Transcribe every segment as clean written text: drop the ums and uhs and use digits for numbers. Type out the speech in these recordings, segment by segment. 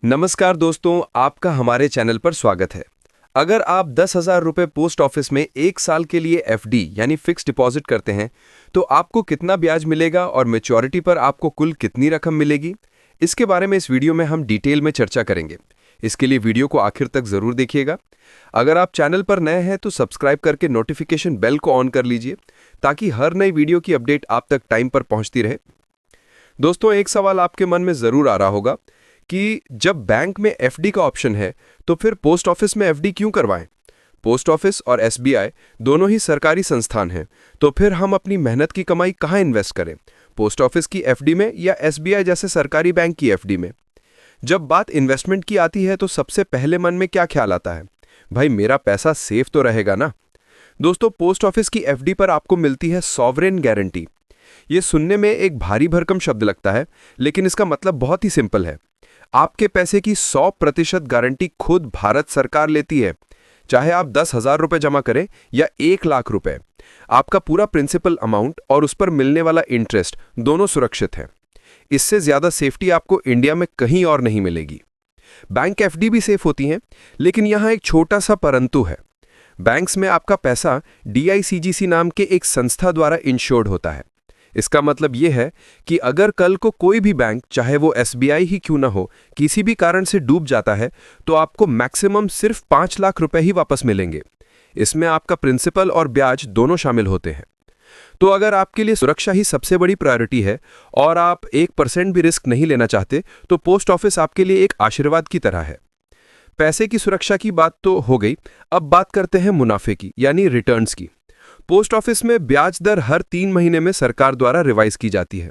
नमस्कार दोस्तों, आपका हमारे चैनल पर स्वागत है। अगर आप 10,000 रुपये पोस्ट ऑफिस में एक साल के लिए एफडी यानी फिक्स डिपॉजिट करते हैं, तो आपको कितना ब्याज मिलेगा और मैच्योरिटी पर आपको कुल कितनी रकम मिलेगी, इसके बारे में इस वीडियो में हम डिटेल में चर्चा करेंगे। इसके लिए वीडियो को आखिर तक जरूर देखिएगा। अगर आप चैनल पर नए हैं तो सब्सक्राइब करके नोटिफिकेशन बेल को ऑन कर लीजिए, ताकि हर नई वीडियो की अपडेट आप तक टाइम पर पहुंचती रहे। दोस्तों, एक सवाल आपके मन में जरूर आ रहा होगा कि जब बैंक में एफडी का ऑप्शन है तो फिर पोस्ट ऑफिस में एफडी क्यों करवाएं? पोस्ट ऑफिस और एसबीआई दोनों ही सरकारी संस्थान हैं, तो फिर हम अपनी मेहनत की कमाई कहाँ इन्वेस्ट करें, पोस्ट ऑफिस की एफडी में या एसबीआई जैसे सरकारी बैंक की एफडी में? जब बात इन्वेस्टमेंट की आती है तो सबसे पहले मन में क्या ख्याल आता है? भाई, मेरा पैसा सेफ तो रहेगा ना। दोस्तों, पोस्ट ऑफिस की एफडी पर आपको मिलती है सॉवरेन गारंटी। ये सुनने में एक भारी भरकम शब्द लगता है, लेकिन इसका मतलब बहुत ही सिंपल है। आपके पैसे की 100% गारंटी खुद भारत सरकार लेती है। चाहे आप 10,000 रुपये जमा करें या 1,00,000 रुपए, आपका पूरा प्रिंसिपल अमाउंट और उस पर मिलने वाला इंटरेस्ट दोनों सुरक्षित है। इससे ज्यादा सेफ्टी आपको इंडिया में कहीं और नहीं मिलेगी। बैंक एफडी भी सेफ होती हैं, लेकिन यहां एक छोटा सा परंतु है। बैंक्स में आपका पैसा डीआईसीजीसी नाम के एक संस्था द्वारा इंश्योर्ड होता है। इसका मतलब यह है कि अगर कल को कोई भी बैंक, चाहे वो एसबीआई ही क्यों ना हो, किसी भी कारण से डूब जाता है, तो आपको मैक्सिमम सिर्फ 5 लाख रुपए ही वापस मिलेंगे। इसमें आपका प्रिंसिपल और ब्याज दोनों शामिल होते हैं। तो अगर आपके लिए सुरक्षा ही सबसे बड़ी प्रायोरिटी है और आप 1% भी रिस्क नहीं लेना चाहते, तो पोस्ट ऑफिस आपके लिए एक आशीर्वाद की तरह है। पैसे की सुरक्षा की बात तो हो गई, अब बात करते हैं मुनाफे की, यानी रिटर्न्स की। पोस्ट ऑफिस में ब्याज दर हर 3 महीने में सरकार द्वारा रिवाइज की जाती है।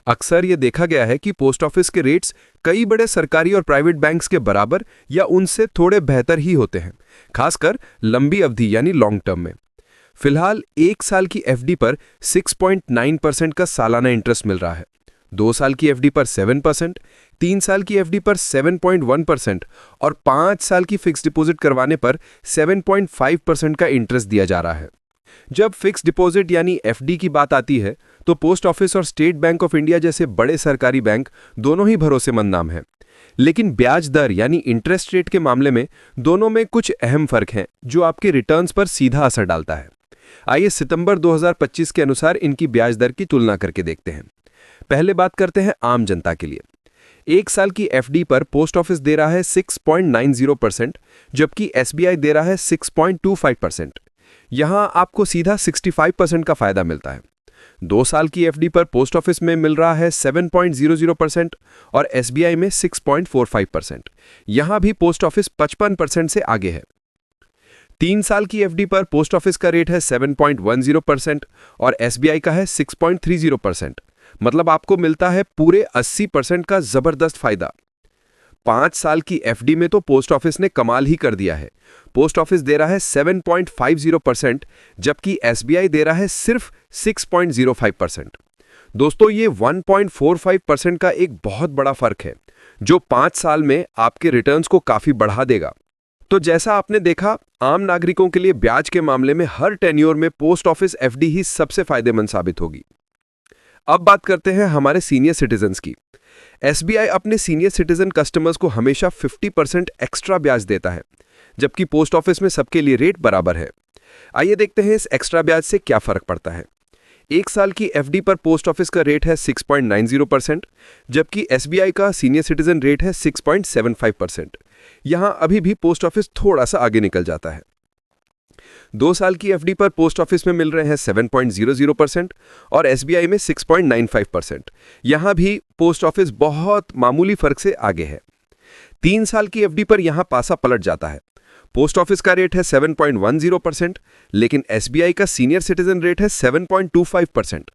अक्सर यह देखा गया है कि पोस्ट ऑफिस के रेट्स कई बड़े सरकारी और प्राइवेट बैंक्स के बराबर या उनसे थोड़े बेहतर ही होते हैं, खासकर लंबी अवधि यानी लॉन्ग टर्म में। फिलहाल 1 साल की एफडी पर 6.9% का सालाना इंटरेस्ट मिल रहा है, 2 साल की एफडी पर 7%, 3 साल की एफडी पर 7.1% और 5 साल की फिक्स डिपॉजिट करवाने पर 7.5% का इंटरेस्ट दिया जा रहा है। जब फिक्स डिपॉजिट यानी एफडी की बात आती है, तो पोस्ट ऑफिस और स्टेट बैंक ऑफ इंडिया जैसे बड़े सरकारी बैंक दोनों ही भरोसेमंद नाम हैं। लेकिन ब्याज दर यानी इंटरेस्ट रेट के मामले में दोनों में कुछ अहम फर्क हैं, जो आपके रिटर्न्स पर सीधा असर डालता है। आइए सितंबर 2025 के अनुसार इनकी ब्याज दर की तुलना करके देखते हैं। पहले बात करते हैं आम जनता के लिए। 1 साल की एफडी पर पोस्ट ऑफिस दे रहा है 6.90%, जबकि एसबीआई दे रहा है 6.25%। यहां आपको सीधा 65% का फायदा मिलता है। 2 साल की एफडी पर पोस्ट ऑफिस में मिल रहा है 7.00% और एसबीआई में 6.45%। यहां भी पोस्ट ऑफिस 55% से आगे है। 3 साल की एफडी पर पोस्ट ऑफिस का रेट है 7.10% और एसबीआई का है 6.30%। मतलब आपको मिलता है पूरे 80% का जबरदस्त फायदा। 5 साल की एफडी में तो पोस्ट ऑफिस ने कमाल ही कर दिया है। पोस्ट ऑफिस दे रहा है 7.50%, जबकि एसबीआई दे रहा है सिर्फ 6.05%। दोस्तों, ये 1.45% का एक बहुत बड़ा फर्क है, जो 5 साल में आपके रिटर्न्स को काफी बढ़ा देगा। तो जैसा आपने देखा, आम नागरिकों के लिए ब्याज के मामले में हर टेन्योर में पोस्ट ऑफिस एफडी ही सबसे फायदेमंद साबित होगी। अब बात करते हैं हमारे सीनियर सिटीजन्स की। एसबीआई अपने सीनियर सिटीजन कस्टमर्स को हमेशा 50% एक्स्ट्रा ब्याज देता है, जबकि पोस्ट ऑफिस में सबके लिए रेट बराबर है। आइए देखते हैं इस एक्स्ट्रा ब्याज से क्या फर्क पड़ता है। 1 साल की एफडी पर पोस्ट ऑफिस का रेट है 6.90%, जबकि एसबीआई का सीनियर सिटीजन रेट है 6.75%। यहां अभी भी पोस्ट ऑफिस थोड़ा सा आगे निकल जाता है। 2 साल की एफडी पर पोस्ट ऑफिस में मिल रहे हैं 7.00% और एसबीआई में 6.95%। यहां भी पोस्ट ऑफिस बहुत मामूली फर्क से आगे है। 3 साल की एफडी पर यहां पासा पलट जाता है। पोस्ट ऑफिस का रेट है 7.10%, लेकिन एसबीआई का सीनियर सिटीजन रेट है 7.25%।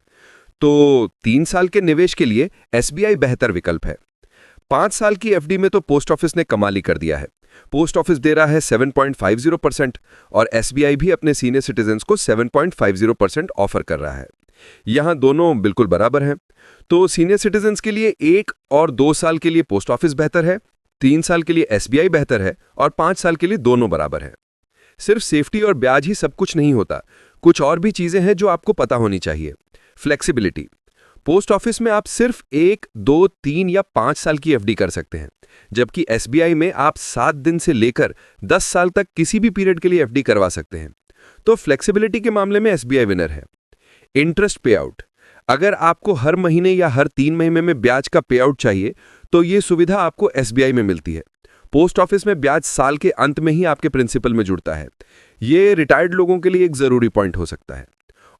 तो 3 साल के निवेश के लिए एसबीआई बेहतर विकल्प है। 5 साल की एफडी में तो पोस्ट ऑफिस ने कमाल ही कर दिया है। पोस्ट ऑफिस दे रहा है 7.50% और एसबीआई भी अपने सीनियर सिटीजन्स को 7.50% ऑफर कर रहा है। यहां दोनों बिल्कुल बराबर हैं। तो सीनियर सिटीजन्स के लिए 1 और 2 साल के लिए पोस्ट ऑफिस बेहतर है, 3 साल के लिए एसबीआई बेहतर है और 5 साल के लिए दोनों बराबर हैं। सिर्फ सेफ्टी और ब्याज ही सब कुछ नहीं होता, कुछ और भी चीजें हैं जो आपको पता होनी चाहिए। फ्लेक्सिबिलिटी। पोस्ट ऑफिस में आप सिर्फ 1, 2, 3 या 5 साल की एफडी कर सकते हैं, जबकि एसबीआई में आप 7 दिन से लेकर 10 साल तक किसी भी पीरियड के लिए एफडी करवा सकते हैं। तो फ्लेक्सिबिलिटी के मामले में एसबीआई विनर है। इंटरेस्ट पे आउट, अगर आपको हर महीने या हर 3 महीने में ब्याज का पे आउट चाहिए तो ये सुविधा आपको एसबीआई में मिलती है। पोस्ट ऑफिस में ब्याज साल के अंत में ही आपके प्रिंसिपल में जुड़ता है। ये रिटायर्ड लोगों के लिए एक जरूरी पॉइंट हो सकता है।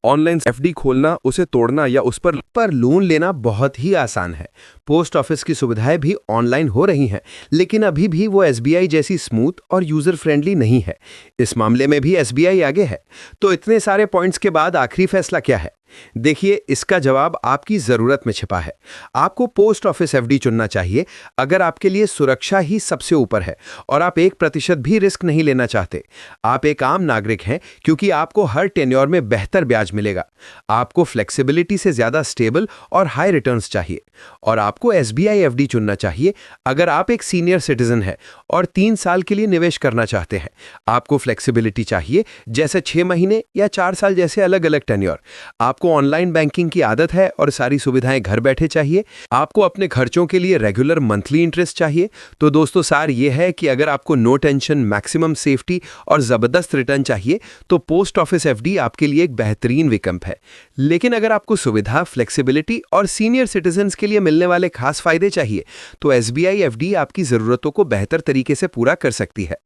ऑनलाइन एफडी खोलना, उसे तोड़ना या उस पर लोन लेना बहुत ही आसान है। पोस्ट ऑफिस की सुविधाएं भी ऑनलाइन हो रही हैं, लेकिन अभी भी वो एसबीआई जैसी स्मूथ और यूजर फ्रेंडली नहीं है। इस मामले में भी एसबीआई आगे है। तो इतने सारे पॉइंट्स के बाद आखिरी फैसला क्या है? देखिए, इसका जवाब आपकी जरूरत में छिपा है। आपको पोस्ट ऑफिस एफडी चुनना चाहिए अगर आपके लिए सुरक्षा ही सबसे ऊपर है और आप 1% भी रिस्क नहीं लेना चाहते। आप एक आम नागरिक हैं क्योंकि आपको हर टेन्योर में बेहतर ब्याज मिलेगा। आपको फ्लेक्सिबिलिटी से ज्यादा स्टेबल और हाई रिटर्न्स चाहिए। और आपको एसबीआई एफडी चुनना चाहिए अगर आप एक सीनियर सिटीजन हैं और 3 साल के लिए निवेश करना चाहते हैं। आपको फ्लेक्सिबिलिटी चाहिए, जैसे 6 महीने या 4 साल जैसे अलग अलग टेन्योर। आपको ऑनलाइन बैंकिंग की आदत है और सारी सुविधाएं घर बैठे चाहिए। आपको अपने खर्चों के लिए रेगुलर मंथली इंटरेस्ट चाहिए। तो दोस्तों, सार ये है कि अगर आपको नो टेंशन, मैक्सिमम सेफ्टी और जबरदस्त रिटर्न चाहिए तो पोस्ट ऑफिस एफडी आपके लिए एक बेहतरीन विकल्प है। लेकिन अगर आपको सुविधा, फ्लेक्सिबिलिटी और सीनियर सिटीजन्स के लिए मिलने वाले खास फायदे चाहिए तो एसबीआई एफडी आपकी जरूरतों को बेहतर तरीके से पूरा कर सकती है।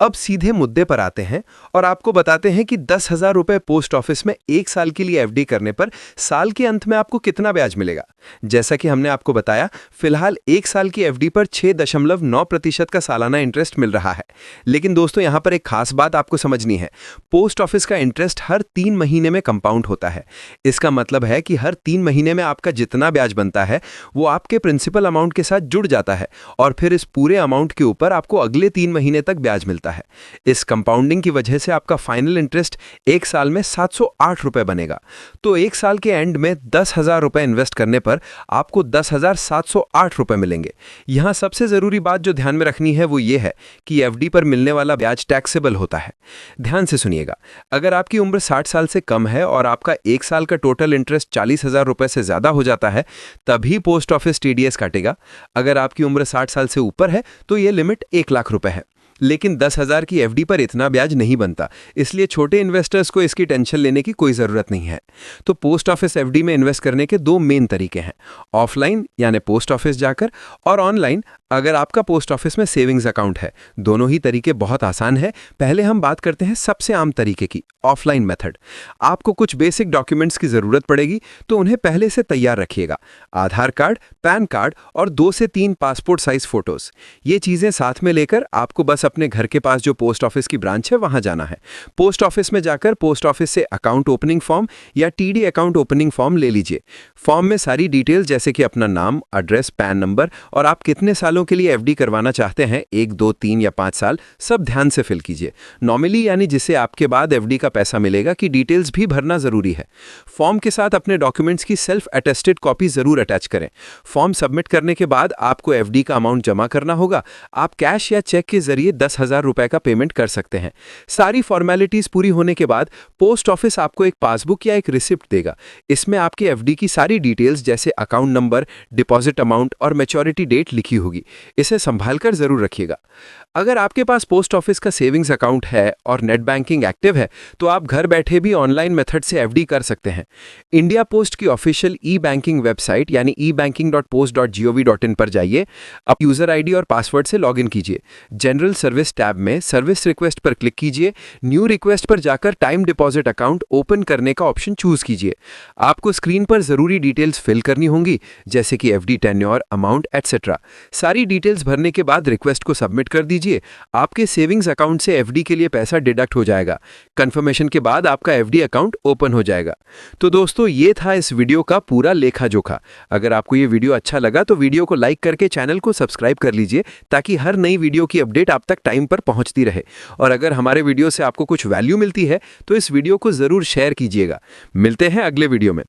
अब सीधे मुद्दे पर आते हैं और आपको बताते हैं कि 10,000 रुपए पोस्ट ऑफिस में 1 साल के लिए एफडी करने पर साल के अंत में आपको कितना ब्याज मिलेगा। जैसा कि हमने आपको बताया, फिलहाल 1 साल की एफडी पर 6.9% का सालाना इंटरेस्ट मिल रहा है। लेकिन दोस्तों, यहां पर एक खास बात आपको समझनी है। पोस्ट ऑफिस का इंटरेस्ट हर 3 महीने में कंपाउंड होता है। इसका मतलब है कि हर 3 महीने में आपका जितना ब्याज बनता है वो आपके प्रिंसिपल अमाउंट के साथ जुड़ जाता है और फिर इस पूरे अमाउंट के ऊपर आपको अगले 3 महीने तक ब्याज मिलता है। इस कंपाउंडिंग की वजह से आपका फाइनल इंटरेस्ट 1 साल में 708 रुपए बनेगा। तो 1 साल के एंड में 10,000 रुपए इन्वेस्ट करने पर आपको 10,708 रुपए मिलेंगे। यहां सबसे जरूरी बात जो ध्यान में रखनी है वो ये है कि एफडी पर मिलने वाला ब्याज टैक्सेबल होता है। ध्यान से सुनिएगा, अगर आपकी उम्र 60 साल से कम है और आपका 1 साल का टोटल इंटरेस्ट 40,000 रुपए से ज्यादा हो जाता है तभी पोस्ट ऑफिस टीडीएस काटेगा। अगर आपकी उम्र 60 साल से ऊपर है तो यह लिमिट 1 लाख रुपए है। लेकिन 10,000 की एफडी पर इतना ब्याज नहीं बनता, इसलिए छोटे इन्वेस्टर्स को इसकी टेंशन लेने की कोई जरूरत नहीं है। तो पोस्ट ऑफिस एफडी में इन्वेस्ट करने के 2 मेन तरीके हैं, ऑफलाइन यानी पोस्ट ऑफिस जाकर, और ऑनलाइन अगर आपका पोस्ट ऑफिस में सेविंग्स अकाउंट है। दोनों ही तरीके बहुत आसान है। पहले हम बात करते हैं सबसे आम तरीके की, ऑफलाइन मेथड। आपको कुछ बेसिक डॉक्यूमेंट्स की जरूरत पड़ेगी तो उन्हें पहले से तैयार रखिएगा। आधार कार्ड, पैन कार्ड और 2 से 3 पासपोर्ट साइज फोटोज। ये चीजें साथ में लेकर आपको बस अपने घर के पास जो पोस्ट ऑफिस की ब्रांच है वहां जाना है। पोस्ट ऑफिस में जाकर पोस्ट ऑफिस से अकाउंट ओपनिंग फॉर्म या टीडी अकाउंट ओपनिंग फॉर्म ले लीजिए। फॉर्म में सारी डिटेल जैसे कि अपना नाम, एड्रेस, पैन नंबर और आप कितने सालों के लिए एफडी करवाना चाहते हैं, 1, 2, 3 या 5 साल, सब ध्यान से फिल कीजिए। नॉमिनी यानी जिसे आपके बाद एफडी का पैसा मिलेगा की डिटेल्स भी भरना जरूरी है। फॉर्म के साथ अपने डॉक्यूमेंट्स की सेल्फ अटेस्टेड कॉपी जरूर अटैच करें। फॉर्म सबमिट करने के बाद आपको एफडी का अमाउंट जमा करना होगा। आप कैश या चेक के जरिए 10,000 रुपए का पेमेंट कर सकते हैं। सारी फॉर्मेलिटीज पूरी होने के बाद पोस्ट ऑफिस आपको एक पासबुक या एक रिसिप्ट देगा। इसमें आपकी एफडी की सारी डिटेल्स जैसे अकाउंट नंबर, डिपॉजिट अमाउंट और मैच्योरिटी डेट लिखी होगी। इसे संभाल कर जरूर रखिएगा। अगर आपके पास पोस्ट ऑफिस का सेविंग्स अकाउंट है और नेट बैंकिंग एक्टिव है तो आप घर बैठे भी ऑनलाइन मेथड से एफडी कर सकते हैं। इंडिया पोस्ट की ऑफिशियल ई बैंकिंग वेबसाइट यानी ebanking.post.gov.in पर जाइए। आप यूजर आईडी और पासवर्ड से लॉगिन कीजिए। जनरल सर्विस टैब में सर्विस रिक्वेस्ट पर क्लिक कीजिए। न्यू रिक्वेस्ट पर जाकर टाइम डिपॉजिट अकाउंट ओपन करने का ऑप्शन चूज कीजिए। आपको स्क्रीन पर जरूरी डिटेल्स फिल करनी होंगी जैसे कि एफडी टेन्योर, अमाउंट एटसेट्रा। सारी डिटेल्स भरने के बाद रिक्वेस्ट को सबमिट कर दीजिए। आपके सेविंग्स अकाउंट से एफडी के लिए पैसा डिडक्ट हो जाएगा। कंफर्मेशन के बाद आपका एफडी अकाउंट ओपन हो जाएगा। तो दोस्तों, ये था इस वीडियो का पूरा लेखा जोखा। अगर आपको ये वीडियो अच्छा लगा तो वीडियो को लाइक करके चैनल को सब्सक्राइब कर लीजिए ताकि हर नई वीडियो की अपडेट आप तक टाइम पर पहुंचती रहे। और अगर हमारे वीडियो से आपको कुछ वैल्यू मिलती है तो इस वीडियो को जरूर शेयर कीजिएगा। मिलते हैं अगले वीडियो में।